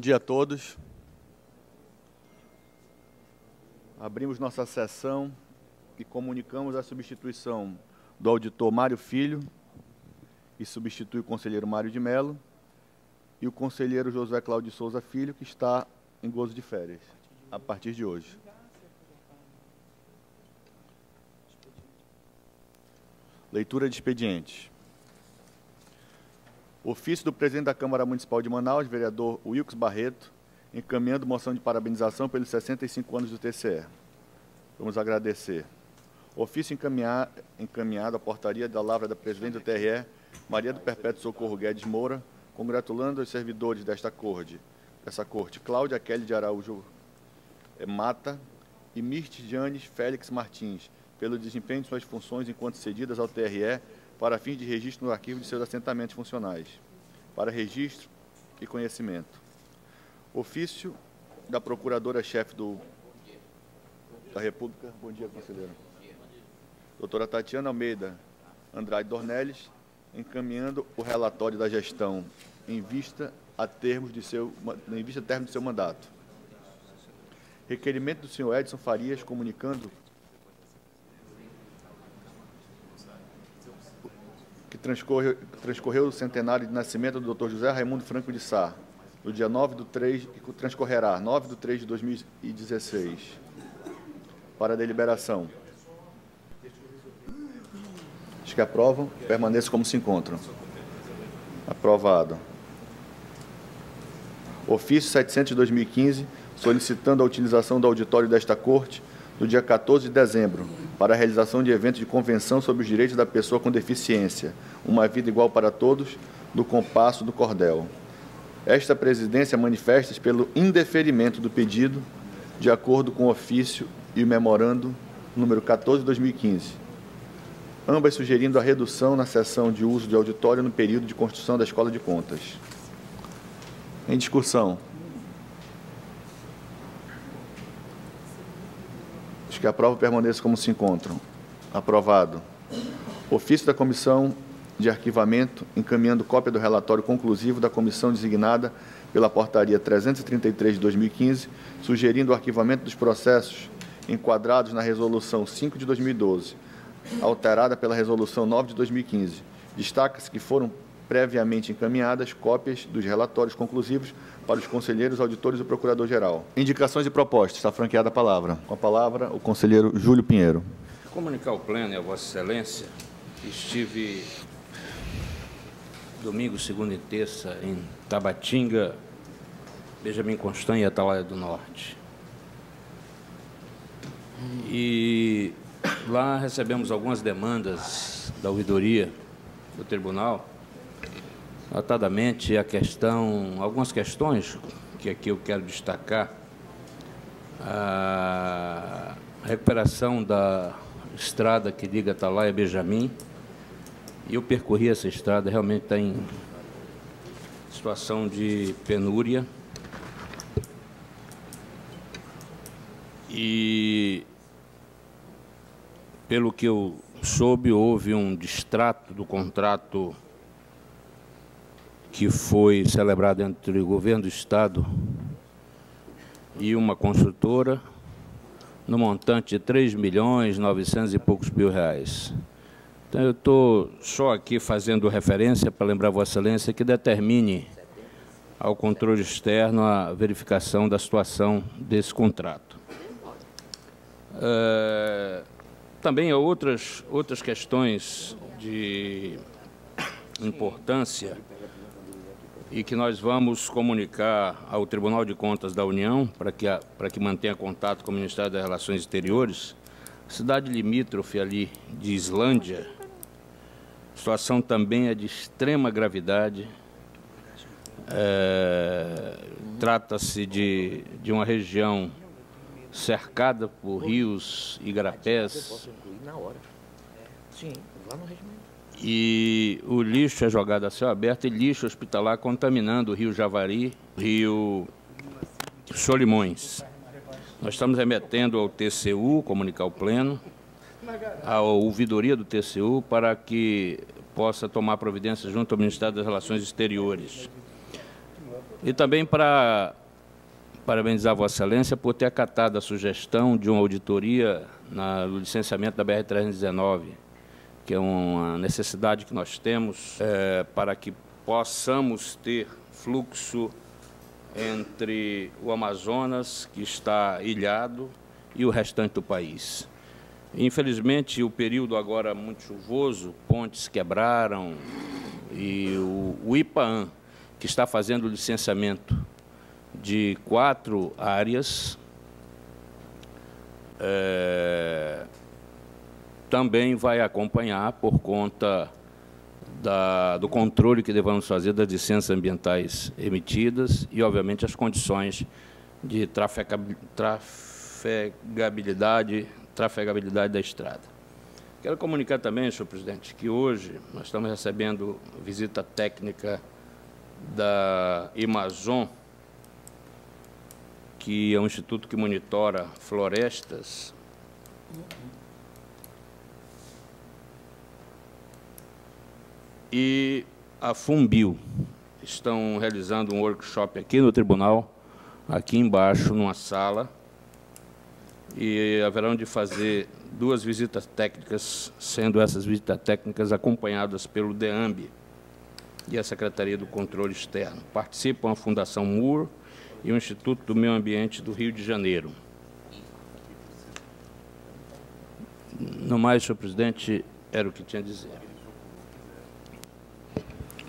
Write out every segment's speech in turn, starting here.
dia a todos. Abrimos nossa sessão e comunicamos a substituição do auditor Mário Filho, que substitui o conselheiro Mário de Mello, e o conselheiro Josué Cláudio Souza Filho, que está em gozo de férias, a partir de hoje. Leitura de expedientes. Ofício do presidente da Câmara Municipal de Manaus, vereador Wilkes Barreto, encaminhando moção de parabenização pelos 65 anos do TCE. Vamos agradecer. Ofício encaminhado à portaria da lavra da presidente do TRE, Maria do Perpétuo Socorro Guedes Moura, congratulando os servidores dessa corte, Cláudia Kelly de Araújo Mata e Mirte Janes Félix Martins, pelo desempenho de suas funções enquanto cedidas ao TRE para fins de registro no arquivo de seus assentamentos funcionais, para registro e conhecimento. Ofício da Procuradora-Chefe da República. Bom dia, conselheira. Doutora Tatiana Almeida Andrade Dornelles, encaminhando o relatório da gestão em vista término de seu mandato. Requerimento do senhor Edson Farias, comunicando que transcorreu o centenário de nascimento do Dr. José Raimundo Franco de Sá, no dia 9/3, que transcorrerá 9/3 de 2016. Para deliberação. Os que aprovam, permaneçam como se encontram. Aprovado. Ofício 700 de 2015, solicitando a utilização do auditório desta Corte no dia 14 de dezembro, para a realização de eventos de convenção sobre os direitos da pessoa com deficiência, uma vida igual para todos, do compasso do cordel. Esta presidência manifesta-se pelo indeferimento do pedido, de acordo com o ofício e o memorando número 14 de 2015, ambas sugerindo a redução na sessão de uso de auditório no período de construção da Escola de Contas. Em discussão. Os que aprovam permaneçam como se encontram. Aprovado. Ofício da Comissão de Arquivamento, encaminhando cópia do relatório conclusivo da comissão designada pela Portaria 333 de 2015, sugerindo o arquivamento dos processos enquadrados na Resolução 5 de 2012, alterada pela Resolução 9 de 2015. Destaca-se que foram previamente encaminhadas cópias dos relatórios conclusivos para os conselheiros, auditores e o procurador-geral. Indicações e propostas. Está franqueada a palavra. Com a palavra, o conselheiro Júlio Pinheiro. Comunicar ao Pleno e a Vossa Excelência que estive domingo, segunda e terça em Tabatinga, Benjamin Constant e Atalaia do Norte. E lá recebemos algumas demandas da ouvidoria do tribunal, notadamente algumas questões que aqui eu quero destacar. A recuperação da estrada que liga Atalaia a Benjamin. E eu percorri essa estrada, realmente está em situação de penúria. E, pelo que eu soube, houve um distrato do contrato que foi celebrado entre o governo do Estado e uma construtora, no montante de 3.900 e poucos mil reais. Então, eu estou só aqui fazendo referência para lembrar a Vossa Excelência que determine ao controle externo a verificação da situação desse contrato. Também há outras questões de importância e que nós vamos comunicar ao Tribunal de Contas da União para que mantenha contato com o Ministério das Relações Exteriores. Cidade limítrofe ali de Islândia, a situação também é de extrema gravidade. Trata-se de uma região cercada por rios e igarapés. E o lixo é jogado a céu aberto e lixo hospitalar contaminando o rio Javari, rio Solimões. Nós estamos remetendo ao TCU, comunicar ao Pleno, à ouvidoria do TCU, para que possa tomar providência junto ao Ministério das Relações Exteriores. E também para parabenizar Vossa Excelência por ter acatado a sugestão de uma auditoria no licenciamento da BR-319, que é uma necessidade que nós temos para que possamos ter fluxo entre o Amazonas, que está ilhado, e o restante do país. Infelizmente, o período agora muito chuvoso, pontes quebraram, e o IPAAN, que está fazendo o licenciamento de 4 áreas, também vai acompanhar por conta do controle que devemos fazer das licenças ambientais emitidas e, obviamente, as condições de trafegabilidade da estrada. Quero comunicar também, senhor presidente, que hoje nós estamos recebendo visita técnica da Amazon, que é um instituto que monitora florestas, e a Fumbio estão realizando um workshop aqui no tribunal, aqui embaixo, numa sala, e haverão de fazer 2 visitas técnicas, sendo essas visitas técnicas acompanhadas pelo DEAMB e a Secretaria do Controle Externo. Participam a Fundação Moore e o Instituto do Meio Ambiente do Rio de Janeiro. No mais, senhor presidente, era o que tinha a dizer.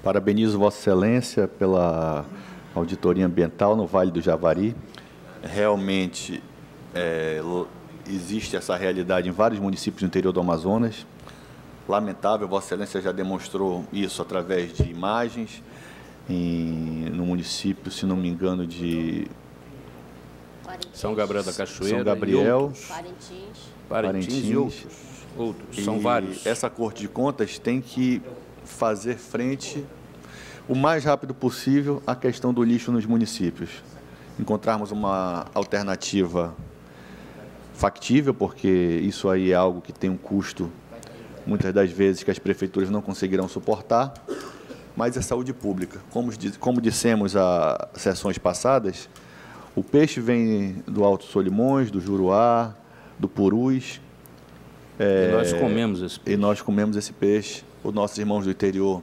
Parabenizo Vossa Excelência pela auditoria ambiental no Vale do Javari. Realmente existe essa realidade em vários municípios do interior do Amazonas. Lamentável, Vossa Excelência já demonstrou isso através de imagens no município, se não me engano, de São Gabriel da Cachoeira, São Gabriel, Parintins e outros. São vários. Essa Corte de Contas tem que fazer frente o mais rápido possível à questão do lixo nos municípios. Encontrarmos uma alternativa factível, porque isso aí é algo que tem um custo, muitas das vezes, que as prefeituras não conseguirão suportar, mas é saúde pública. Como dissemos a sessões passadas, o peixe vem do Alto Solimões, do Juruá, do Purus. E nós comemos esse peixe. E nós comemos esse peixe. Os nossos irmãos do interior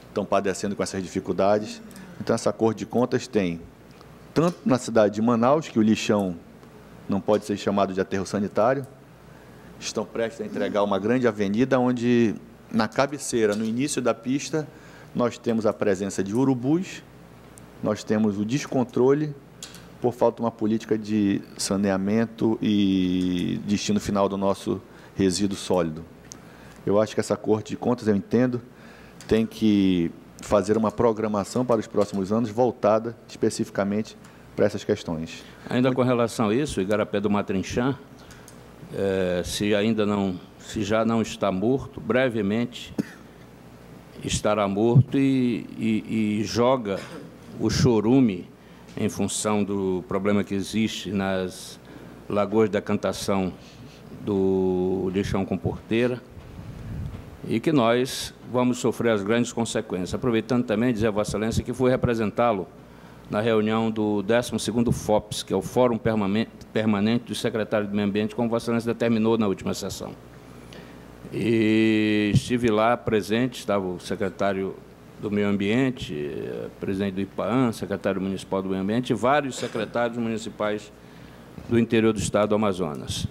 estão padecendo com essas dificuldades. Então, essa Corte de Contas tem, tanto na cidade de Manaus, que o lixão não pode ser chamado de aterro sanitário, estão prestes a entregar uma grande avenida onde, na cabeceira, no início da pista, nós temos a presença de urubus, nós temos o descontrole por falta de uma política de saneamento e destino final do nosso resíduo sólido. Eu acho que essa Corte de Contas, eu entendo, tem que fazer uma programação para os próximos anos voltada especificamente para essas questões. Ainda com relação a isso, Igarapé do Matrinchã, se já não está morto, brevemente estará morto e joga o chorume em função do problema que existe nas lagoas da cantação do lixão com porteira, e que nós vamos sofrer as grandes consequências. Aproveitando também dizer a Vossa Excelência que fui representá-lo na reunião do 12º FOPS, que é o Fórum Permanente do Secretário do Meio Ambiente, como Vossa Excelência determinou na última sessão. E estive lá presente, estava o secretário do Meio Ambiente, presidente do IPAAN, secretário municipal do Meio Ambiente, e vários secretários municipais do interior do estado do Amazonas.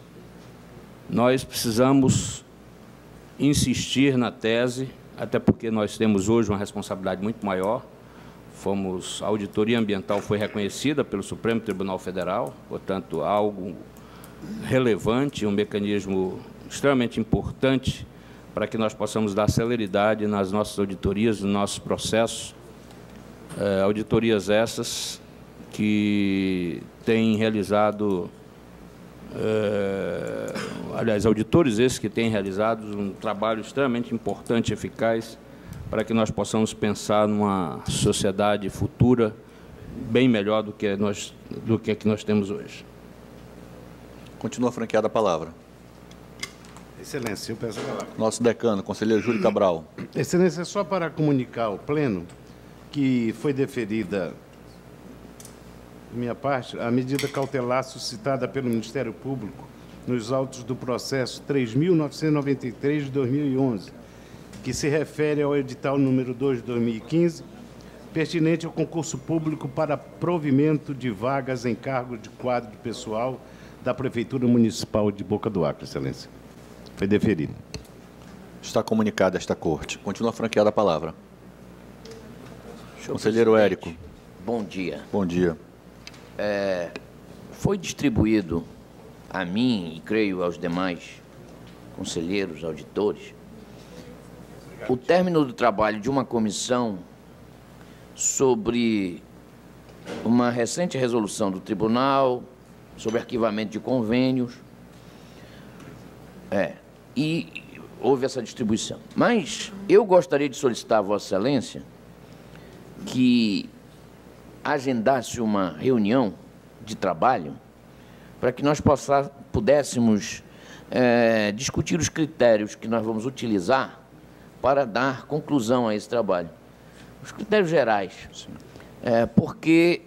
Nós precisamos insistir na tese, até porque nós temos hoje uma responsabilidade muito maior. A auditoria ambiental foi reconhecida pelo Supremo Tribunal Federal, portanto, algo relevante, um mecanismo extremamente importante para que nós possamos dar celeridade nas nossas auditorias, nos nossos processos. Auditorias essas que têm realizado, aliás, auditores esses que têm realizado um trabalho extremamente importante e eficaz para que nós possamos pensar numa sociedade futura bem melhor do que a que nós temos hoje. Continua franqueada a palavra. Excelência, eu peço a palavra. Nosso decano, conselheiro Júlio Cabral. Excelência, só para comunicar ao Pleno que foi deferida minha parte, a medida cautelar suscitada pelo Ministério Público nos autos do processo 3.993 de 2011, que se refere ao edital número 2 de 2015, pertinente ao concurso público para provimento de vagas em cargo de quadro de pessoal da Prefeitura Municipal de Boca do Acre, Excelência. Foi deferido. Está comunicada esta Corte. Continua franqueada a palavra. Senhor Conselheiro presidente, Érico. bom dia. Bom dia. Foi distribuído a mim e creio aos demais conselheiros, auditores, o término do trabalho de uma comissão sobre uma recente resolução do tribunal sobre arquivamento de convênios. E houve essa distribuição. Mas eu gostaria de solicitar a Vossa Excelência que agendasse uma reunião de trabalho para que nós pudéssemos discutir os critérios que nós vamos utilizar para dar conclusão a esse trabalho. Os critérios gerais, porque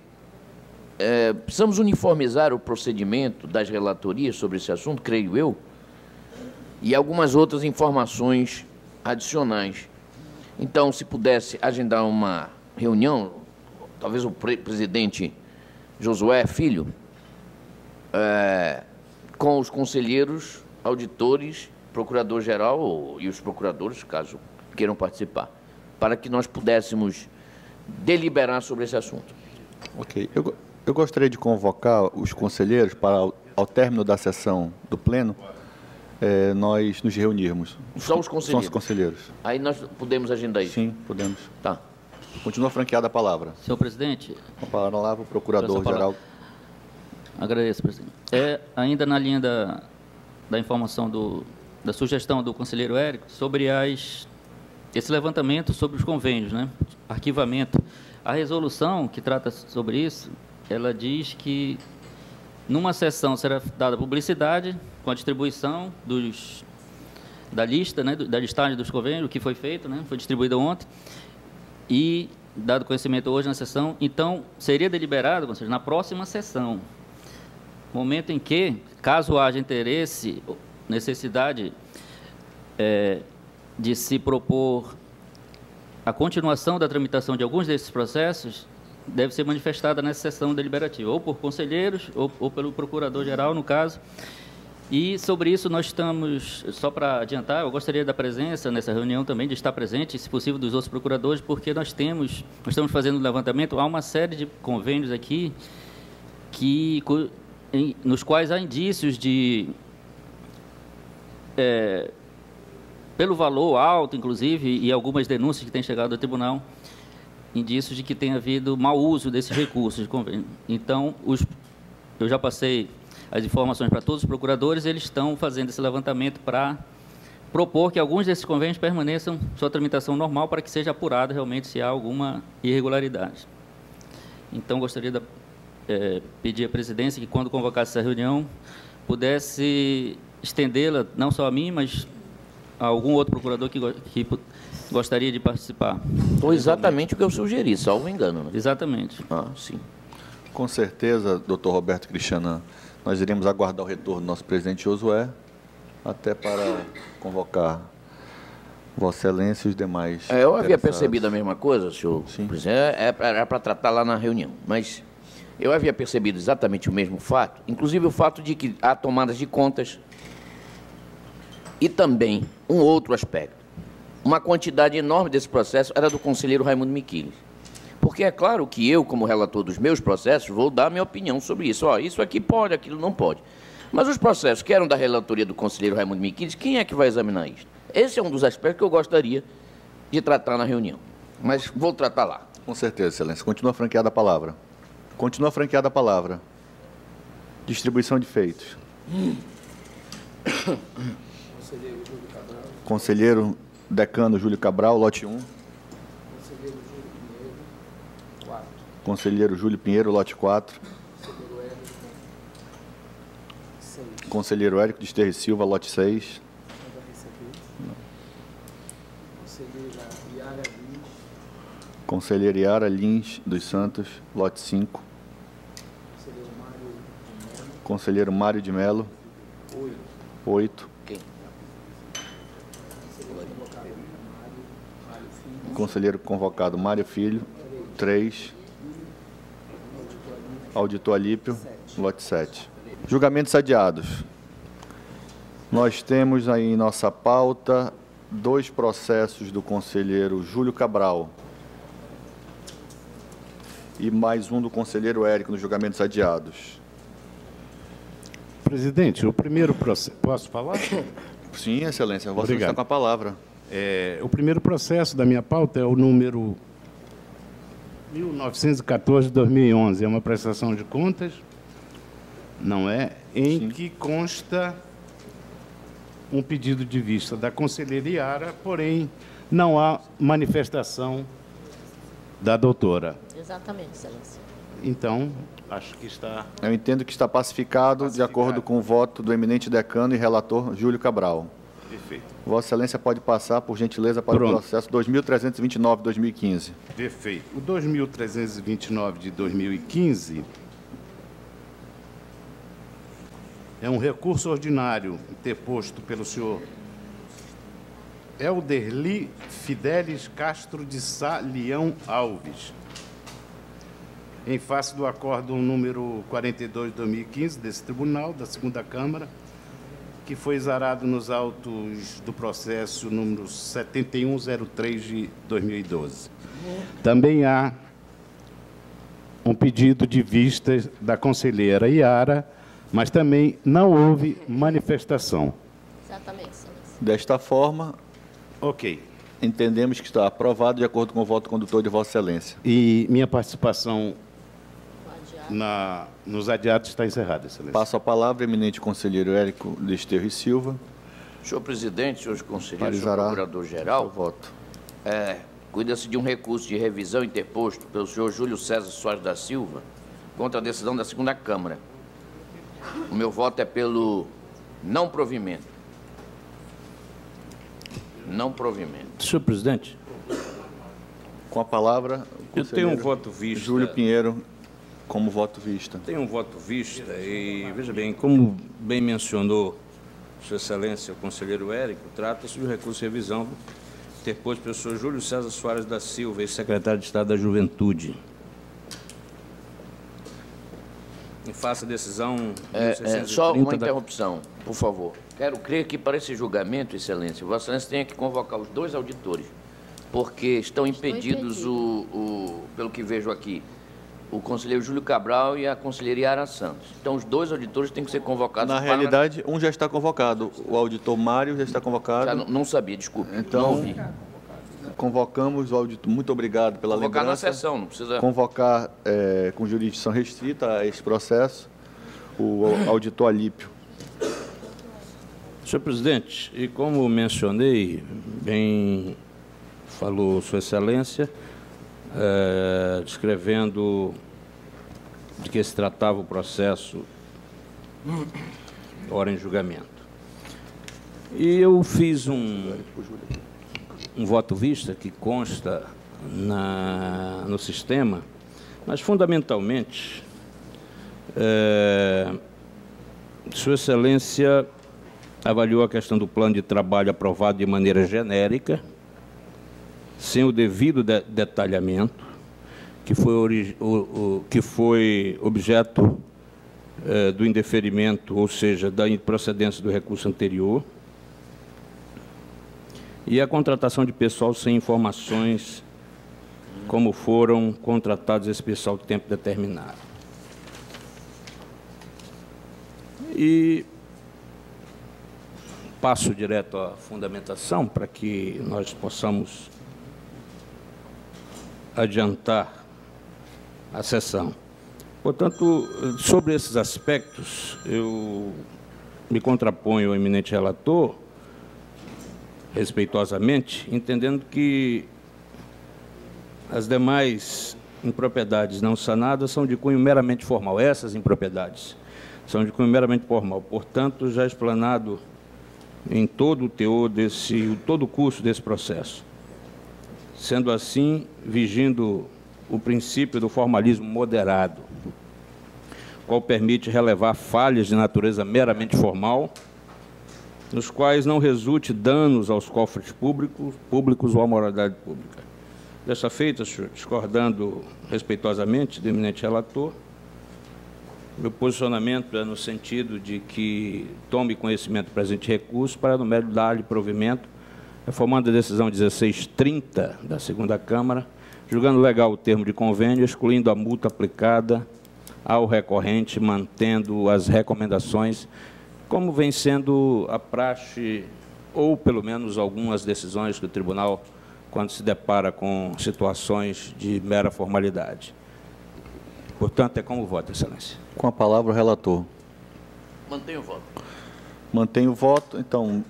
precisamos uniformizar o procedimento das relatorias sobre esse assunto, creio eu, e algumas outras informações adicionais. Então, se pudesse agendar uma reunião, talvez o presidente Josué Filho, com os conselheiros, auditores, procurador-geral e os procuradores, caso queiram participar, para que nós pudéssemos deliberar sobre esse assunto. Ok. Eu gostaria de convocar os conselheiros para, ao término da sessão do Pleno, nós nos reunirmos. Só os conselheiros? São os conselheiros. Aí nós podemos agendar isso? Sim, podemos. Tá. Continua franqueada a palavra. Senhor presidente. A palavra para o Procurador-Geral. Agradeço, presidente. Ainda na linha da informação da sugestão do conselheiro Érico sobre esse levantamento sobre os convênios, né? Arquivamento. A resolução que trata sobre isso, ela diz que numa sessão será dada publicidade com a distribuição da lista, né, da listagem dos convênios, o que foi feito, né, foi distribuída ontem, e dado conhecimento hoje na sessão, então seria deliberado, ou seja, na próxima sessão, momento em que, caso haja interesse, necessidade de se propor a continuação da tramitação de alguns desses processos, deve ser manifestada nessa sessão deliberativa, ou por conselheiros, ou pelo procurador-geral, no caso. E sobre isso nós estamos, só para adiantar, eu gostaria da presença nessa reunião também, de estar presente, se possível, dos outros procuradores, porque nós estamos fazendo um levantamento, há uma série de convênios aqui, nos quais há indícios de, pelo valor alto, inclusive, e algumas denúncias que têm chegado ao tribunal, indícios de que tem havido mau uso desses recursos de convênio. Então, eu já passei as informações para todos os procuradores, eles estão fazendo esse levantamento para propor que alguns desses convênios permaneçam sua tramitação normal para que seja apurado realmente se há alguma irregularidade. Então, gostaria de pedir à presidência que, quando convocasse essa reunião, pudesse estendê-la, não só a mim, mas a algum outro procurador que gostaria de participar. Foi exatamente o que eu sugeri, salvo engano. Né? Exatamente. Sim. Com certeza, doutor Roberto Cristianan, nós iremos aguardar o retorno do nosso presidente Josué, até para convocar Vossa Excelência e os demais. Eu havia percebido a mesma coisa, senhor presidente, era para tratar lá na reunião, mas eu havia percebido exatamente o mesmo fato, inclusive o fato de que há tomadas de contas e também um outro aspecto. Uma quantidade enorme desse processo era do conselheiro Raimundo Miquiles. Porque é claro que eu, como relator dos meus processos, vou dar minha opinião sobre isso. Isso aqui pode, aquilo não pode. Mas os processos que eram da relatoria do conselheiro Raimundo Miquiles, quem é que vai examinar isso? Esse é um dos aspectos que eu gostaria de tratar na reunião. Mas vou tratar lá. Com certeza, Excelência. Continua franqueada a palavra. Continua franqueada a palavra. Distribuição de feitos. Conselheiro Decano Júlio Cabral, lote 1. Conselheiro Júlio Pinheiro, lote 4. Conselheiro Érico de Sterri Silva, lote 6. Conselheira Yara Lins dos Santos, lote 5. Conselheiro Mário de Mello. 8. Quem? Conselheiro convocado Mário Filho. 3. Auditor Alípio. Lote 7. Julgamentos adiados. Nós temos aí em nossa pauta 2 processos do conselheiro Júlio Cabral e mais um do conselheiro Érico nos julgamentos adiados. Presidente, o primeiro processo... Posso falar? Sim, Excelência. Você Obrigado. está com a palavra. O primeiro processo da minha pauta é o número 1914-2011. É uma prestação de contas, não é? Em Sim. que consta um pedido de vista da conselheira Iara, porém não há manifestação da doutora. Exatamente, Excelência. Então, acho que está... Eu entendo que está pacificado de acordo com o voto do eminente decano e relator Júlio Cabral. Perfeito. Vossa Excelência pode passar, por gentileza, para Pronto. o processo 2329-2015. Perfeito. O 2329 de 2015 é um recurso ordinário interposto pelo senhor Elderli Fidelis Castro de Sá Leão Alves, em face do acórdão número 42 de 2015 desse tribunal, da segunda Câmara, que foi exarado nos autos do processo número 7103 de 2012. Também há um pedido de vista da conselheira Iara, mas também não houve manifestação. Exatamente, Excelência. Desta forma, Ok. entendemos que está aprovado de acordo com o voto condutor de Vossa Excelência. E minha participação Adiado. nos adiados está encerrada, Excelência. Passo a palavra ao eminente conselheiro Érico Desterro e Silva. Senhor presidente, senhores conselheiros, senhor Parizará. O procurador-geral, voto. cuida-se de um recurso de revisão interposto pelo senhor Júlio César Soares da Silva contra a decisão da segunda Câmara. O meu voto é pelo não provimento. Não provimento. Senhor presidente, Com a palavra, o eu tenho um conselheiro voto vista. Júlio Pinheiro, como voto vista. Tenho um voto vista e, veja bem, como bem mencionou Sua Excelência, o conselheiro Érico, trata-se de um recurso de revisão interposto pelo senhor Júlio César Soares da Silva, ex-secretário de Estado da Juventude. Em face da decisão... Só uma 1630 da- interrupção, por favor. Quero crer que para esse julgamento, Excelência, Vossa Excelência tenha que convocar os 2 auditores, porque estão impedidos, pelo que vejo aqui, o conselheiro Júlio Cabral e a conselheira Iara Santos. Então, os 2 auditores têm que ser convocados. Na realidade, um já está convocado. O auditor Mário já está convocado. Já não sabia, desculpe. Então, não ouvi. Convocamos o auditor. Muito obrigado pela Convocar na lembrança. sessão, não precisa... Convocar com jurisdição restrita a esse processo o auditor Alípio. Senhor presidente, e como mencionei, bem falou Sua Excelência, descrevendo de que se tratava o processo ora em julgamento. E eu fiz um voto vista que consta no sistema, mas fundamentalmente Sua Excelência avaliou a questão do plano de trabalho aprovado de maneira genérica, sem o devido detalhamento, que foi objeto do indeferimento, ou seja, da improcedência do recurso anterior, e a contratação de pessoal sem informações como foram contratados esse pessoal de tempo determinado. E passo direto à fundamentação para que nós possamos adiantar a sessão. Portanto, sobre esses aspectos, eu me contraponho ao eminente relator, respeitosamente, entendendo que as demais impropriedades não sanadas são de cunho meramente formal. Essas impropriedades são de cunho meramente formal. Portanto, já explanado em todo o teor todo o curso desse processo. Sendo assim, vigindo o princípio do formalismo moderado, qual permite relevar falhas de natureza meramente formal, nos quais não resulte danos aos cofres públicos ou à moralidade pública. Dessa feita, senhor, discordando respeitosamente do eminente relator, meu posicionamento é no sentido de que tome conhecimento do presente recurso para, no mérito, dar-lhe provimento, reformando a decisão 1630 da segunda Câmara, julgando legal o termo de convênio, excluindo a multa aplicada ao recorrente, mantendo as recomendações, como vem sendo a praxe, ou pelo menos algumas decisões do tribunal, quando se depara com situações de mera formalidade. Portanto, é como voto, Excelência. Com a palavra o relator. Mantenho o voto. Mantém o voto. Então,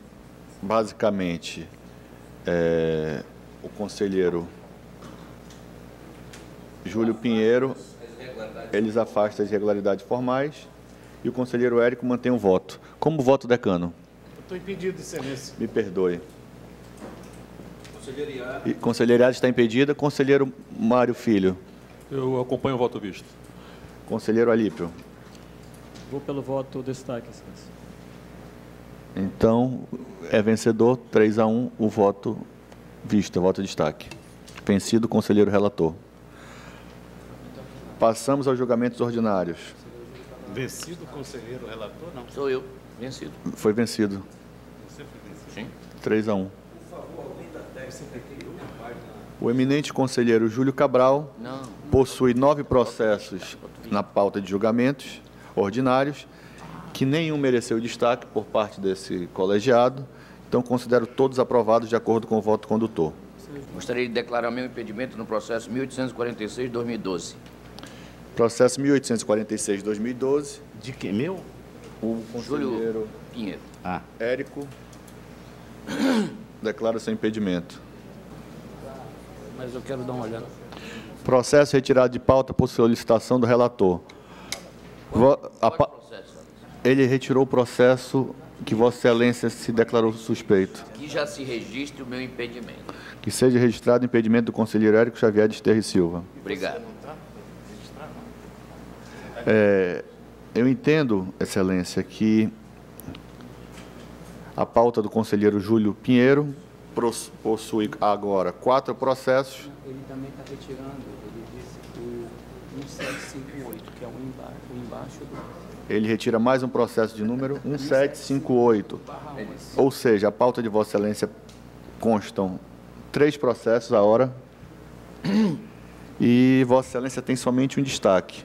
basicamente, o conselheiro Júlio Pinheiro, eles afastam as irregularidades formais e o conselheiro Érico mantém o voto. Como voto, decano? Estou impedido, Excelência. Me perdoe. Conselheiro Iade está impedida. Conselheiro Mário Filho. Eu acompanho o voto visto. Conselheiro Alípio. Vou pelo voto destaque, Excelência. Então, é vencedor, 3-1, o voto visto, voto destaque. Vencido o conselheiro relator. Passamos aos julgamentos ordinários. Vencido o conselheiro relator, não? Sou eu, vencido. Foi vencido. Você foi vencido? Sim. 3-1. O eminente conselheiro Júlio Cabral possui 9 processos na pauta de julgamentos ordinários, que nenhum mereceu destaque por parte desse colegiado, então considero todos aprovados de acordo com o voto condutor. Gostaria de declarar meu impedimento no processo 1846-2012. Processo 1846-2012. De quem? Meu? O conselheiro Júlio Pinheiro. Érico declara seu impedimento. Mas eu quero dar uma olhada. Processo retirado de pauta por solicitação do relator. Ele retirou o processo que Vossa Excelência se declarou suspeito. Que já se registre o meu impedimento. Que seja registrado o impedimento do conselheiro Érico Xavier de Esterri Silva. Obrigado. Eu entendo, Excelência, que a pauta do conselheiro Júlio Pinheiro possui agora 4 processos. Ele também está retirando, ele disse o 1758, que é o embaixo do... Ele retira mais um processo de número 1758. Ou seja, a pauta de Vossa Excelência constam 3 processos à hora e Vossa Excelência tem somente um destaque,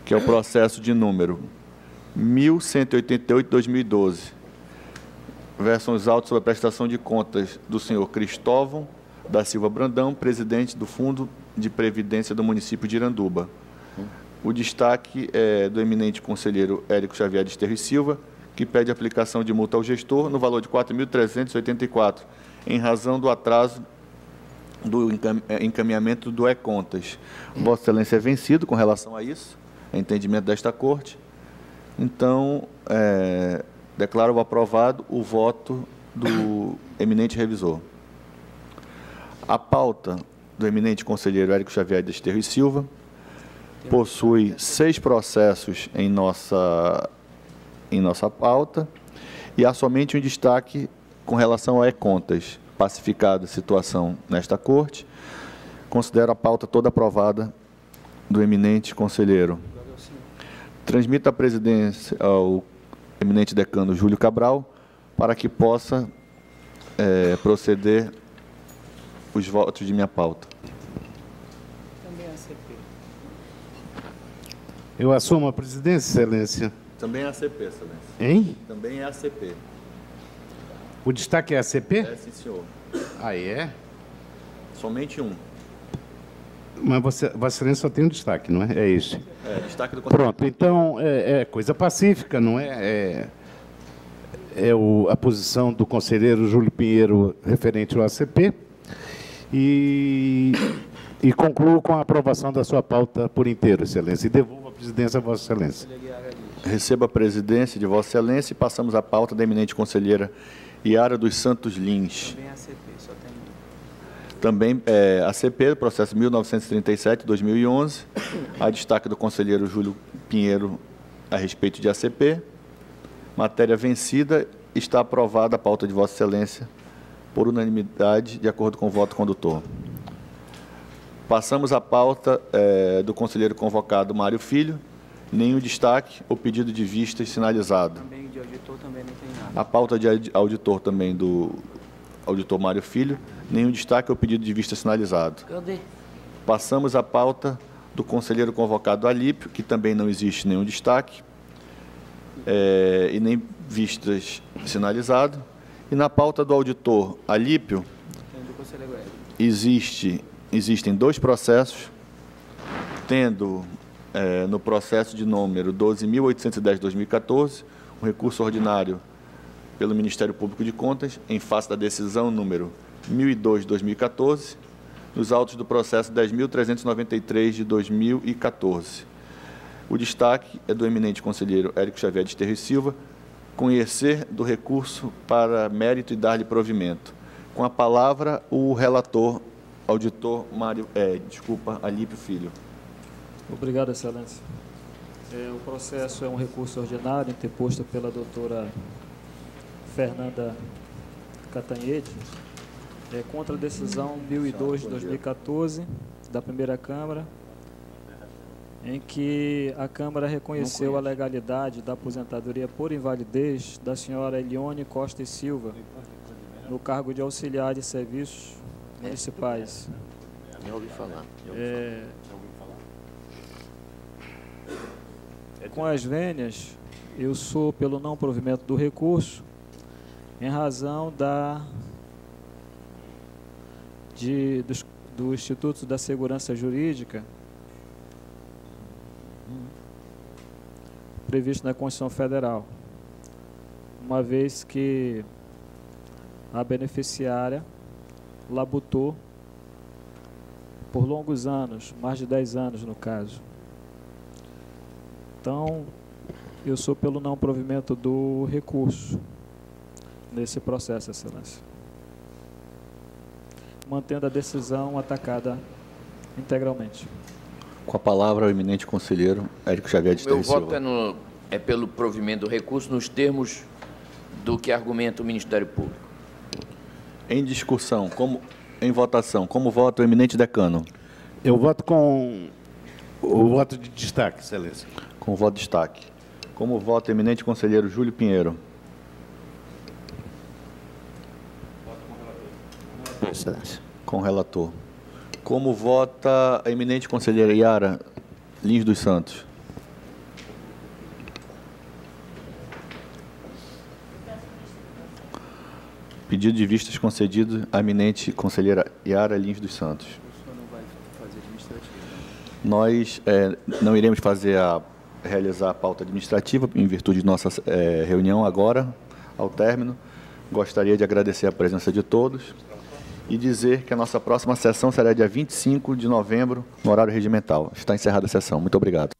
que é o processo de número 1188-2012. Versam os autos sobre a prestação de contas do senhor Cristóvão da Silva Brandão, presidente do Fundo de Previdência do município de Iranduba. O destaque é do eminente conselheiro Érico Xavier de Esterri Silva, que pede aplicação de multa ao gestor no valor de R$ 4.384, em razão do atraso do encaminhamento do E-Contas. Vossa Excelência é vencido com relação a isso, é entendimento desta Corte. Então, declaro aprovado o voto do eminente revisor. A pauta do eminente conselheiro Érico Xavier de Esterri Silva possui 6 processos em nossa pauta e há somente um destaque com relação a E-Contas. Pacificada a situação nesta Corte, considero a pauta toda aprovada do eminente conselheiro. Transmito a presidência ao eminente decano Júlio Cabral para que possa proceder os votos de minha pauta. Também a CP. Eu assumo a presidência, Excelência. Também é ACP, Excelência. Hein? Também é ACP. O destaque é a CP? É, sim, senhor. Ah, é? Somente um. Mas Vossa Excelência só tem um destaque, não é? É isso. Destaque do conselheiro. Pronto, então é coisa pacífica, não é? A posição do conselheiro Júlio Pinheiro referente ao ACP e concluo com a aprovação da sua pauta por inteiro, Excelência, e devolvo a presidência a Vossa Excelência. Recebo a presidência de Vossa Excelência e passamos à pauta da eminente conselheira Yara dos Santos Lins. Também a CP, só tem Também ACP, processo 1937-2011, a destaque do conselheiro Júlio Pinheiro a respeito de ACP. Matéria vencida, está aprovada a pauta de Vossa Excelência por unanimidade, de acordo com o voto condutor. Passamos à pauta do conselheiro convocado Mário Filho. Nenhum destaque. O pedido de vistas sinalizado. Também de auditor também não tem nada. A pauta de auditor também do auditor Mário Filho. Nenhum destaque. O pedido de vista sinalizado. Cadê? Passamos à pauta do conselheiro convocado Alípio, que também não existe nenhum destaque e nem vistas sinalizado. E na pauta do auditor Alípio, existem dois processos, tendo no processo de número 12.810/2014, um recurso ordinário pelo Ministério Público de Contas, em face da decisão número 1002/2014, nos autos do processo 10.393/2014. O destaque é do eminente conselheiro Érico Xavier de Esteves Silva, conhecer do recurso para mérito e dar-lhe provimento. Com a palavra, o relator, auditor Alípio Filho. Obrigado, Excelência. O processo é um recurso ordinário interposto pela doutora Fernanda Catanhede contra a decisão 1002/2014 da primeira Câmara, em que a Câmara reconheceu a legalidade da aposentadoria por invalidez da senhora Elione Costa e Silva no cargo de auxiliar de serviços municipais. Já ouvi falar. Com as vênias, eu sou pelo não provimento do recurso, em razão do Instituto da Segurança Jurídica, previsto na Constituição Federal, uma vez que a beneficiária labutou por longos anos, mais de 10 anos no caso. Então, eu sou pelo não provimento do recurso nesse processo, Excelência, mantendo a decisão atacada integralmente. Com a palavra, o eminente conselheiro Érico Xavier de Esteves Silva. Meu voto é pelo provimento do recurso nos termos do que argumenta o Ministério Público. Em discussão, em votação, como vota o eminente decano? Eu voto com o voto de destaque, Excelência. Com o voto de destaque. Como vota o eminente conselheiro Júlio Pinheiro? Excelência. Com o relator. Como vota a eminente conselheira Yara Lins dos Santos? Pedido de vistas concedido à eminente conselheira Yara Lins dos Santos. Nós não iremos realizar a pauta administrativa em virtude de nossa reunião agora, ao término. Gostaria de agradecer a presença de todos e dizer que a nossa próxima sessão será dia 25 de novembro, no horário regimental. Está encerrada a sessão. Muito obrigado.